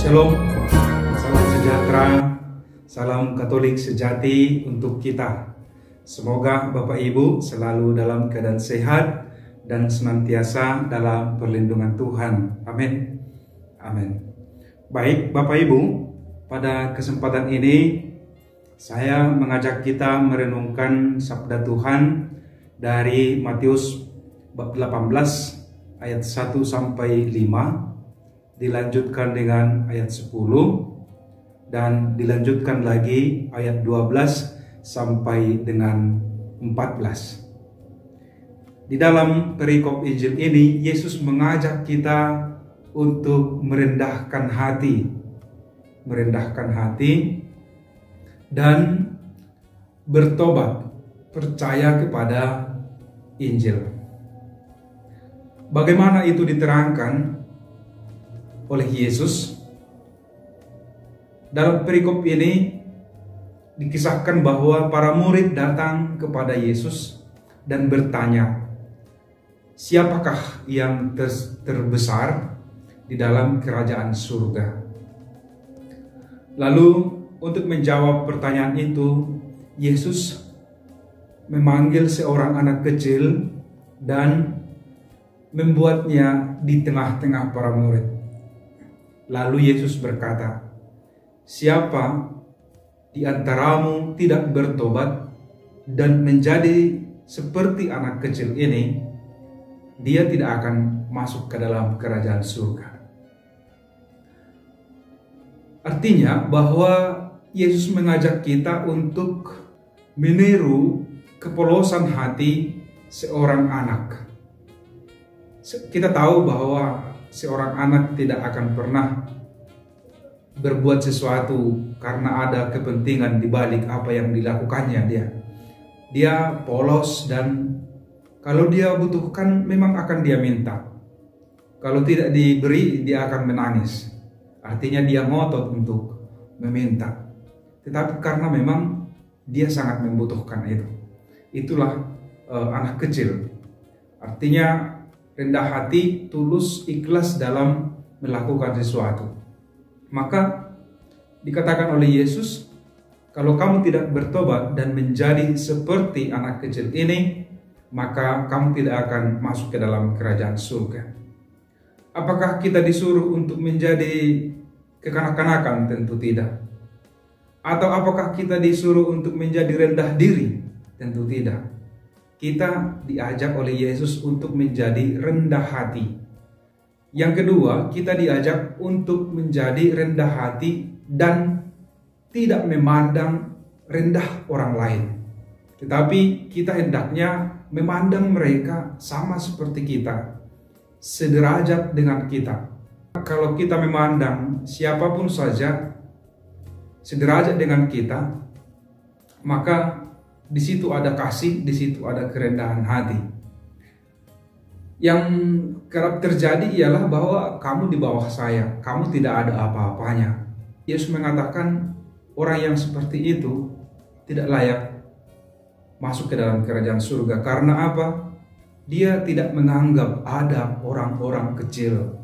Shalom, salam sejahtera, salam Katolik sejati untuk kita. Semoga Bapak Ibu selalu dalam keadaan sehat dan senantiasa dalam perlindungan Tuhan. Amin. Amin. Baik Bapak Ibu, pada kesempatan ini saya mengajak kita merenungkan sabda Tuhan dari Matius bab 18 ayat 1 sampai 5. Dilanjutkan dengan ayat 10 dan dilanjutkan lagi ayat 12 sampai dengan 14. Di dalam perikop Injil ini Yesus mengajak kita untuk merendahkan hati dan bertobat, percaya kepada Injil. Bagaimana itu diterangkan oleh Yesus? Dalam perikop ini dikisahkan bahwa para murid datang kepada Yesus dan bertanya, siapakah yang terbesar di dalam kerajaan surga? Lalu untuk menjawab pertanyaan itu, Yesus memanggil seorang anak kecil dan membuatnya di tengah-tengah para murid. Lalu Yesus berkata, siapa di antaramu tidak bertobat dan menjadi seperti anak kecil ini, dia tidak akan masuk ke dalam kerajaan surga. Artinya bahwa Yesus mengajak kita untuk meniru kepolosan hati seorang anak. Kita tahu bahwa seorang anak tidak akan pernah berbuat sesuatu karena ada kepentingan di balik apa yang dilakukannya dia. Dia polos dan kalau dia butuhkan memang akan dia minta. Kalau tidak diberi dia akan menangis. Artinya dia ngotot untuk meminta. Tetapi karena memang dia sangat membutuhkan itu. Itulah anak kecil. Artinya rendah hati, tulus, ikhlas dalam melakukan sesuatu. Maka dikatakan oleh Yesus, kalau kamu tidak bertobat dan menjadi seperti anak kecil ini, maka kamu tidak akan masuk ke dalam kerajaan surga. Apakah kita disuruh untuk menjadi kekanak-kanakan? Tentu tidak. Atau apakah kita disuruh untuk menjadi rendah diri? Tentu tidak. Kita diajak oleh Yesus untuk menjadi rendah hati. Yang kedua, kita diajak untuk menjadi rendah hati dan tidak memandang rendah orang lain. Tetapi kita hendaknya memandang mereka sama seperti kita, sederajat dengan kita. Kalau kita memandang siapapun saja sederajat dengan kita, maka di situ ada kasih, di situ ada kerendahan hati. Yang kerap terjadi ialah bahwa kamu di bawah saya, kamu tidak ada apa-apanya. Yesus mengatakan orang yang seperti itu tidak layak masuk ke dalam kerajaan surga. Karena apa? Dia tidak menganggap ada orang-orang kecil.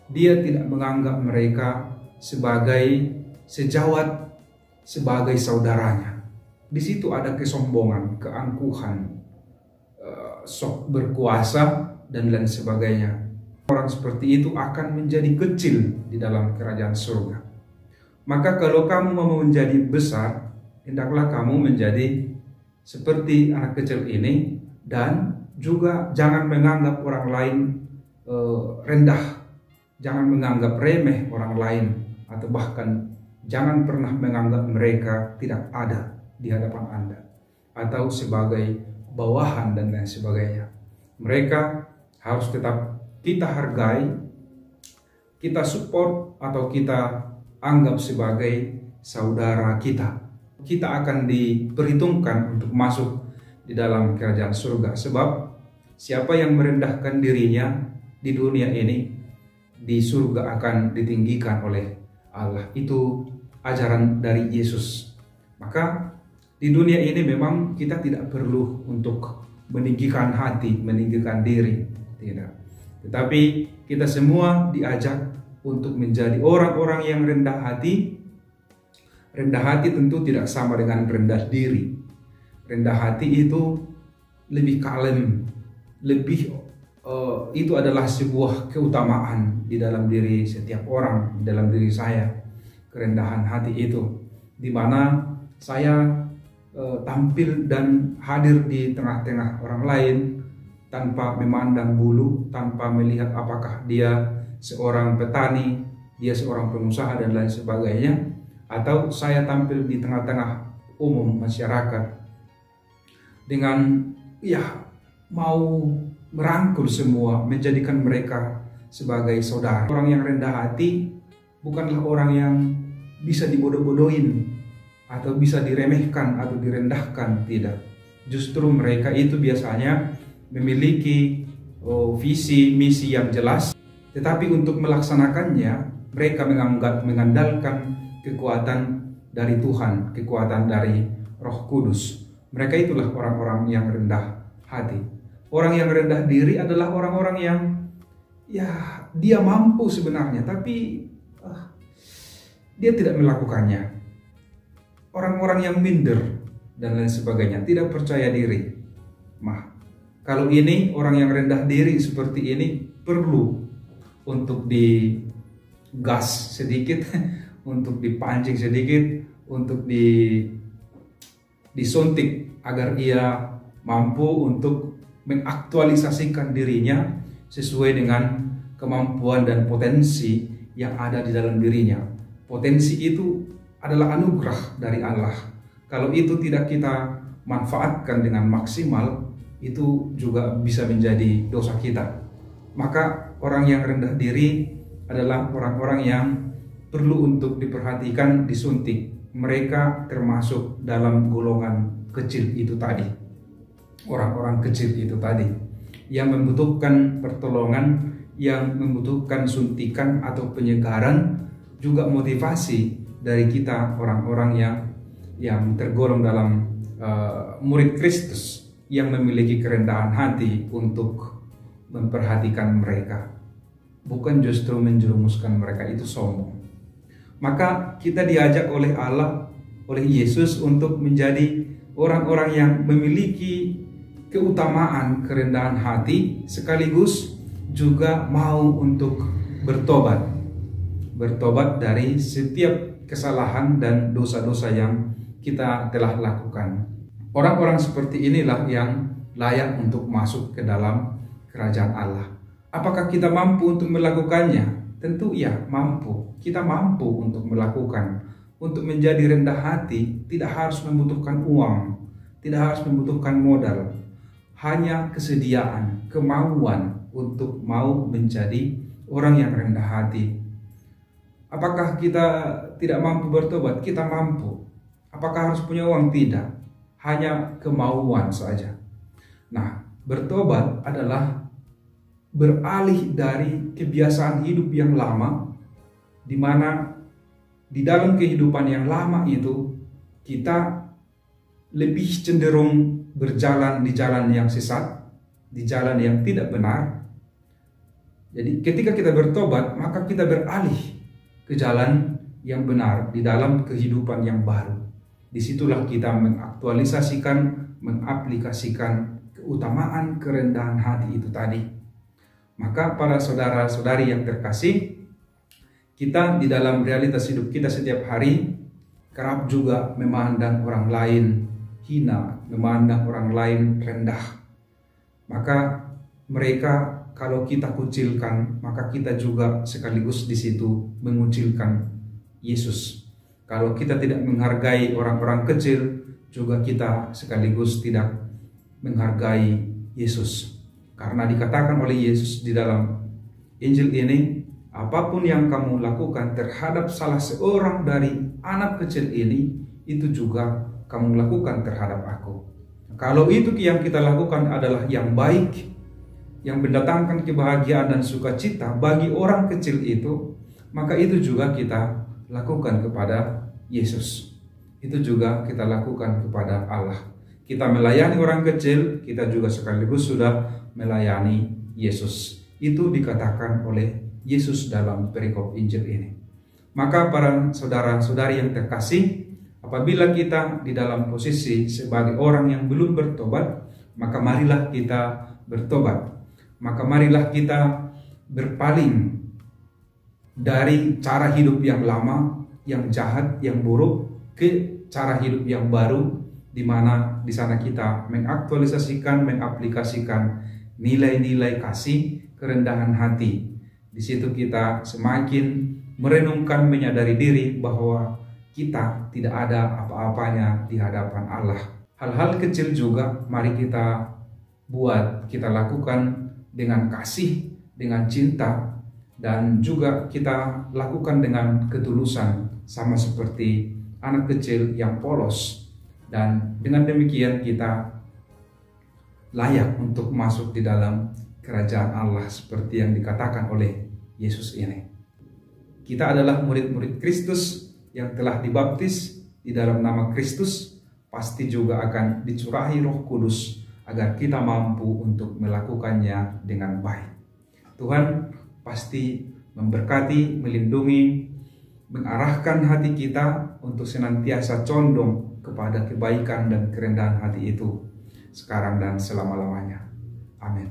Dia tidak menganggap mereka sebagai sejawat, sebagai saudaranya. Di situ ada kesombongan, keangkuhan, sok berkuasa, dan lain sebagainya. Orang seperti itu akan menjadi kecil di dalam kerajaan surga. Maka kalau kamu mau menjadi besar, hendaklah kamu menjadi seperti anak kecil ini, dan juga jangan menganggap orang lain rendah, jangan menganggap remeh orang lain, atau bahkan jangan pernah menganggap mereka tidak ada di hadapan Anda, atau sebagai bawahan dan lain sebagainya. Mereka harus tetap kita hargai, kita support, atau kita anggap sebagai saudara kita. Kita akan diperhitungkan untuk masuk di dalam kerajaan surga. Sebab siapa yang merendahkan dirinya di dunia ini, di surga akan ditinggikan oleh Allah. Itu ajaran dari Yesus. Maka di dunia ini memang kita tidak perlu untuk meninggikan hati, meninggikan diri, tidak. Tetapi kita semua diajak untuk menjadi orang-orang yang rendah hati. Rendah hati tentu tidak sama dengan rendah diri. Rendah hati itu lebih kalem, itu adalah sebuah keutamaan di dalam diri setiap orang, di dalam diri saya. Kerendahan hati itu, di mana saya tampil dan hadir di tengah-tengah orang lain tanpa memandang bulu, tanpa melihat apakah dia seorang petani, dia seorang pengusaha dan lain sebagainya, atau saya tampil di tengah-tengah umum masyarakat dengan mau merangkul semua, menjadikan mereka sebagai saudara. Orang yang rendah hati bukanlah orang yang bisa dibodoh-bodohin atau bisa diremehkan atau direndahkan, tidak. Justru mereka itu biasanya memiliki visi misi yang jelas, tetapi untuk melaksanakannya mereka mengandalkan kekuatan dari Tuhan, kekuatan dari Roh Kudus. Mereka itulah orang-orang yang rendah hati. Orang yang rendah diri adalah orang-orang yang dia mampu sebenarnya, tapi dia tidak melakukannya. Orang-orang yang minder dan lain sebagainya, tidak percaya diri. Kalau ini orang yang rendah diri seperti ini perlu untuk digas sedikit, untuk dipancing sedikit, untuk disuntik agar ia mampu untuk mengaktualisasikan dirinya sesuai dengan kemampuan dan potensi yang ada di dalam dirinya. Potensi itu adalah anugerah dari Allah. Kalau itu tidak kita manfaatkan dengan maksimal, itu juga bisa menjadi dosa kita. Maka orang yang rendah diri adalah orang-orang yang perlu untuk diperhatikan, disuntik. Mereka termasuk dalam golongan kecil itu tadi. Orang-orang kecil itu tadi yang membutuhkan pertolongan, yang membutuhkan suntikan atau penyegaran, juga motivasi dari kita orang-orang yang tergolong dalam murid Kristus, yang memiliki kerendahan hati untuk memperhatikan mereka, bukan justru menjerumuskan mereka itu sombong. Maka kita diajak oleh Allah, oleh Yesus untuk menjadi orang-orang yang memiliki keutamaan kerendahan hati, sekaligus juga mau untuk bertobat dari setiap kesalahan dan dosa-dosa yang kita telah lakukan. Orang-orang seperti inilah yang layak untuk masuk ke dalam kerajaan Allah. Apakah kita mampu untuk melakukannya? Tentu ya, mampu. Kita mampu untuk melakukan. Untuk menjadi rendah hati tidak harus membutuhkan uang, tidak harus membutuhkan modal. Hanya kesediaan, kemauan untuk mau menjadi orang yang rendah hati. Apakah kita tidak mampu bertobat? Kita mampu. Apakah harus punya uang? Tidak. Hanya kemauan saja. Nah, bertobat adalah beralih dari kebiasaan hidup yang lama, di mana di dalam kehidupan yang lama itu kita lebih cenderung berjalan di jalan yang sesat, di jalan yang tidak benar. Jadi ketika kita bertobat, maka kita beralih ke jalan yang benar di dalam kehidupan yang baru. Disitulah kita mengaktualisasikan, mengaplikasikan keutamaan kerendahan hati itu tadi. Maka para saudara-saudari yang terkasih, kita di dalam realitas hidup kita setiap hari kerap juga memandang orang lain hina, memandang orang lain rendah. Maka mereka kalau kita kucilkan, maka kita juga sekaligus di situ mengucilkan Yesus. Kalau kita tidak menghargai orang-orang kecil, juga kita sekaligus tidak menghargai Yesus. Karena dikatakan oleh Yesus di dalam Injil ini, apapun yang kamu lakukan terhadap salah seorang dari anak kecil ini, itu juga kamu lakukan terhadap aku. Kalau itu yang kita lakukan adalah yang baik, yang mendatangkan kebahagiaan dan sukacita bagi orang kecil itu, maka itu juga kita lakukan kepada Yesus. Itu juga kita lakukan kepada Allah. Kita melayani orang kecil, kita juga sekaligus sudah melayani Yesus. Itu dikatakan oleh Yesus dalam perikop Injil ini. Maka para saudara-saudari yang terkasih, apabila kita di dalam posisi sebagai orang yang belum bertobat, maka marilah kita bertobat. Maka marilah kita berpaling dari cara hidup yang lama, yang jahat, yang buruk, ke cara hidup yang baru, di mana di sana kita mengaktualisasikan, mengaplikasikan nilai-nilai kasih, kerendahan hati. Di situ kita semakin merenungkan, menyadari diri bahwa kita tidak ada apa-apanya di hadapan Allah. Hal-hal kecil juga mari kita buat, kita lakukan dengan kasih, dengan cinta, dan juga kita lakukan dengan ketulusan, sama seperti anak kecil yang polos. Dan dengan demikian kita layak untuk masuk di dalam kerajaan Allah seperti yang dikatakan oleh Yesus ini. Kita adalah murid-murid Kristus yang telah dibaptis di dalam nama Kristus, pasti juga akan dicurahi Roh Kudus agar kita mampu untuk melakukannya dengan baik. Tuhan pasti memberkati, melindungi, mengarahkan hati kita untuk senantiasa condong kepada kebaikan dan kerendahan hati itu sekarang dan selama-lamanya. Amin.